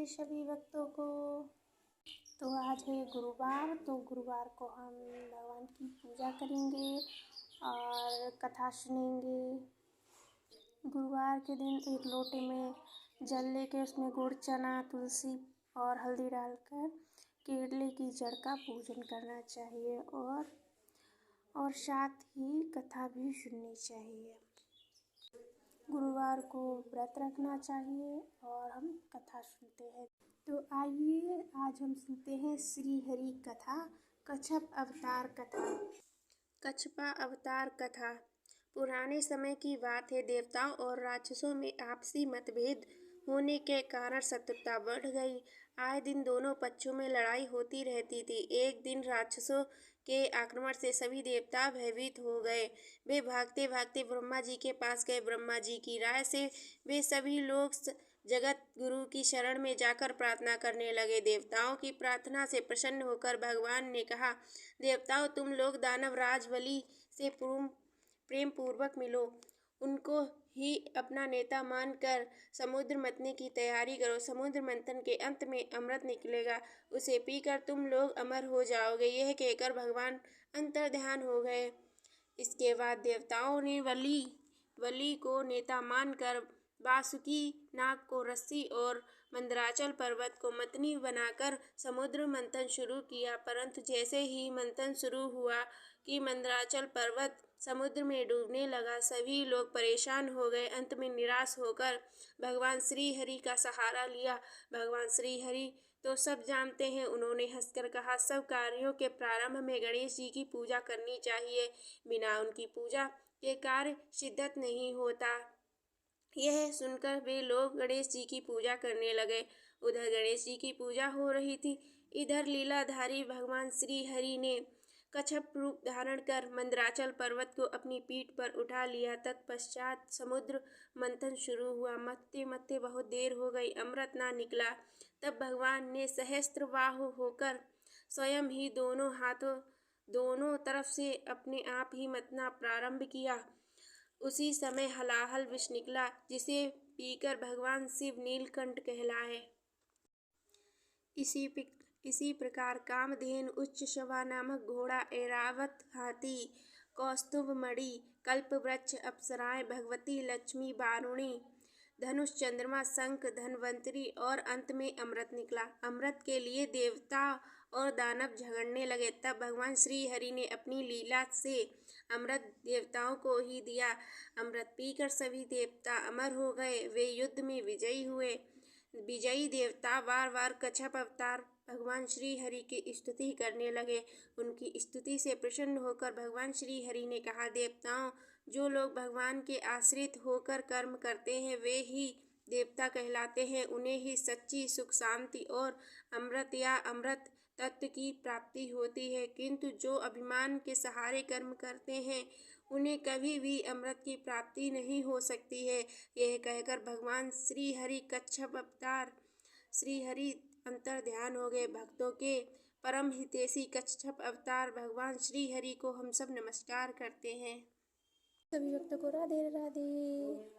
राधे सभी भक्तों को। तो आज है गुरुवार, तो गुरुवार को हम भगवान की पूजा करेंगे और कथा सुनेंगे। गुरुवार के दिन एक लोटे में जल लेके उसमें गुड़, चना, तुलसी और हल्दी डालकर केले की जड़ का पूजन करना चाहिए और साथ ही कथा भी सुननी चाहिए। गुरुवार को व्रत रखना चाहिए और हम कथा सुनते हैं। तो आइए आज हम सुनते हैं श्री हरि कथा, कच्छप अवतार कथा। कच्छपा अवतार कथा पुराने समय की बात है। देवताओं और राक्षसों में आपसी मतभेद होने के कारण शत्रुता बढ़ गई। आए दिन दोनों पक्षों में लड़ाई होती रहती थी। एक दिन राक्षसों के आक्रमण से सभी देवता भयभीत हो गए। वे भागते भागते ब्रह्मा जी के पास गए। ब्रह्मा जी की राय से वे सभी लोग जगत गुरु की शरण में जाकर प्रार्थना करने लगे। देवताओं की प्रार्थना से प्रसन्न होकर भगवान ने कहा, देवताओं, तुम लोग दानवराज बलि से प्रेम पूर्वक मिलो। उनको ही अपना नेता मानकर समुद्र मंथन की तैयारी करो। समुद्र मंथन के अंत में अमृत निकलेगा, उसे पीकर तुम लोग अमर हो जाओगे। यह कहकर भगवान अंतर्ध्यान हो गए। इसके बाद देवताओं ने बलि को नेता मानकर वासुकी नाग को रस्सी और मंदराचल पर्वत को मंथनी बनाकर समुद्र मंथन शुरू किया। परंतु जैसे ही मंथन शुरू हुआ कि मंदराचल पर्वत समुद्र में डूबने लगा, सभी लोग परेशान हो गए। अंत में निराश होकर भगवान श्री हरि का सहारा लिया। भगवान श्री हरि तो सब जानते हैं। उन्होंने हंसकर कहा, सब कार्यों के प्रारंभ में गणेश जी की पूजा करनी चाहिए। बिना उनकी पूजा के कार्य सिद्ध नहीं होता। यह सुनकर वे लोग गणेश जी की पूजा करने लगे। उधर गणेश जी की पूजा हो रही थी, इधर लीलाधारी भगवान श्री हरि ने कच्छप रूप धारण कर मंदराचल पर्वत को अपनी पीठ पर उठा लिया। तत्पश्चात समुद्र मंथन शुरू हुआ। मथते मथते बहुत देर हो गई, अमृत ना निकला। तब भगवान ने सहस्त्रबाहु होकर स्वयं ही दोनों हाथों दोनों तरफ से अपने आप ही मथना प्रारंभ किया। उसी समय हलाहल विष निकला, जिसे पीकर भगवान शिव नीलकंठ कहलाए। इसी प्रकार कामधेनु, उच्चश्रवा नामक घोड़ा, ऐरावत हाथी, कौस्तुभ मणि, कल्पवृक्ष, अप्सराएं, भगवती लक्ष्मी, वारुणी, धनुष, चंद्रमा, शंख, धन्वंतरी और अंत में अमृत निकला। अमृत के लिए देवता और दानव झगड़ने लगे। तब भगवान श्री हरि ने अपनी लीला से अमृत देवताओं को ही दिया। अमृत पीकर सभी देवता अमर हो गए। वे युद्ध में विजयी हुए। विजयी देवता बार बार कच्छप अवतार भगवान श्री हरि की स्तुति करने लगे। उनकी स्तुति से प्रसन्न होकर भगवान श्री हरि ने कहा, देवताओं, जो लोग भगवान के आश्रित होकर कर्म करते हैं वे ही देवता कहलाते हैं। उन्हें ही सच्ची सुख, शांति और अमृत या अमृत तत्व की प्राप्ति होती है। किंतु जो अभिमान के सहारे कर्म करते हैं उन्हें कभी भी अमृत की प्राप्ति नहीं हो सकती है। यह कहकर भगवान श्री हरि कच्छप अवतार श्री हरि अंतर्ध्यान हो गए। भक्तों के परम हितैषी कच्छप अवतार भगवान श्री हरि को हम सब नमस्कार करते हैं। सभी भक्तों को राधे राधे।